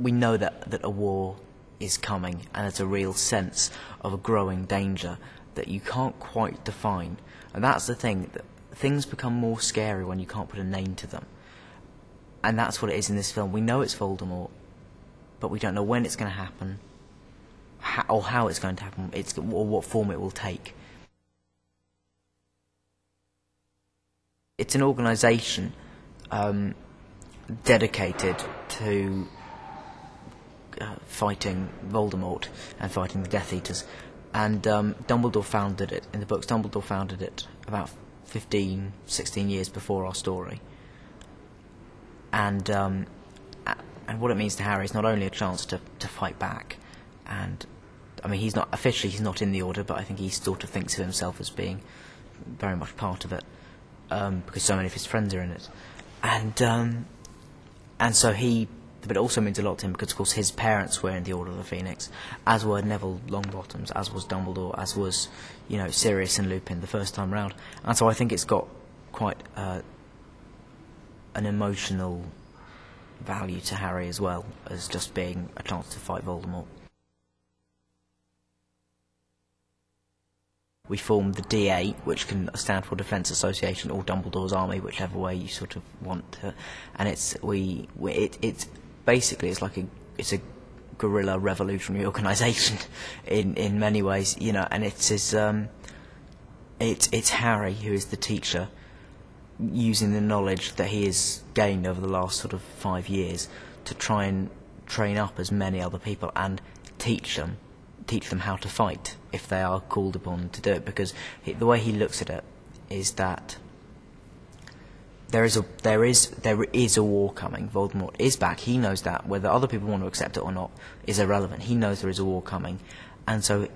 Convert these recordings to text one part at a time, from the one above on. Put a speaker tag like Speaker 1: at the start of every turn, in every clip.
Speaker 1: we know that a war is coming, and there's a real sense of a growing danger that you can't quite define. And that's the thing, that things become more scary when you can't put a name to them. And that's what it is in this film. We know it's Voldemort, but we don't know when it's going to happen, or how it's going to happen, or what form it will take. It's an organisation dedicated to fighting Voldemort and fighting the Death Eaters. And Dumbledore founded it. In the books, Dumbledore founded it about 15, 16 years before our story. And what it means to Harry is not only a chance to fight back, and I mean, he's not in the Order, but I think he sort of thinks of himself as being very much part of it, because so many of his friends are in it. And so but it also means a lot to him because, of course, his parents were in the Order of the Phoenix, as were Neville Longbottoms, as was Dumbledore, as was, Sirius and Lupin the first time round. And so I think it's got quite an emotional value to Harry as well, as just being a chance to fight Voldemort. We formed the DA, which can stand for Defence Association, or Dumbledore's Army, whichever way you sort of want to. And it's basically it's a guerrilla revolutionary organisation in many ways, and it's Harry who is the teacher, using the knowledge that he has gained over the last sort of 5 years to try and train up as many other people and teach them how to fight if they are called upon to do it. Because the way he looks at it is that there is a war coming. Voldemort is back. He knows that. Whether other people want to accept it or not is irrelevant. He knows there is a war coming, and so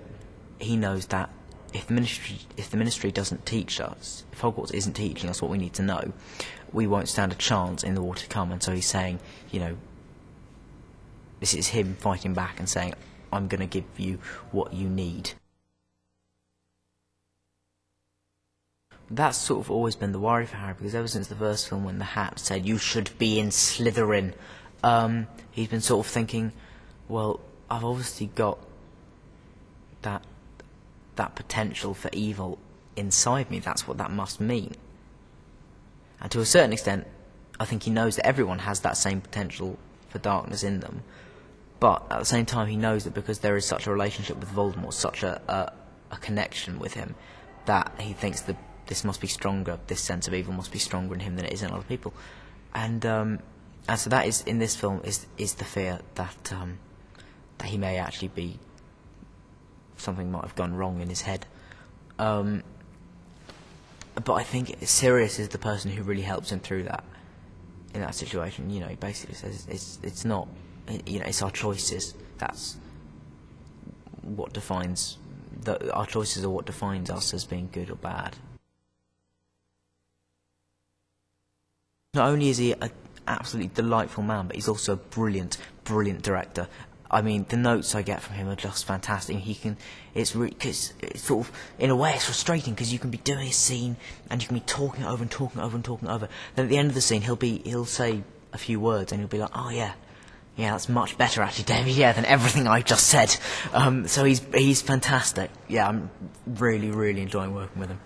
Speaker 1: he knows that if the Ministry doesn't teach us, if Hogwarts isn't teaching us what we need to know, we won't stand a chance in the war to come. And so he's saying, this is him fighting back and saying, I'm going to give you what you need. That's sort of always been the worry for Harry, because ever since the first film, when the Hat said, you should be in Slytherin, he's been sort of thinking, well, I've obviously got that potential for evil inside me. That's what that must mean. And to a certain extent, I think he knows that everyone has that same potential for darkness in them. But at the same time, he knows that because there is such a relationship with Voldemort, such a connection with him, that he thinks that this must be stronger, this sense of evil must be stronger in him than it is in other people. And so that is, in this film, is the fear that he may actually be, something might have gone wrong in his head. But I think Sirius is the person who really helps him through that, in that situation. He basically says it's not, it's our choices. That's what defines, our choices are what defines us as being good or bad. Not only is he an absolutely delightful man, but he's also a brilliant, brilliant director. I mean, the notes I get from him are just fantastic. It's sort of, in a way, it's frustrating because you can be doing a scene and you can be talking over and talking over and talking over. Then at the end of the scene, he'll say a few words and he'll be like, oh yeah, that's much better actually, David, than everything I just said. So he's fantastic. Yeah, I'm really, really enjoying working with him.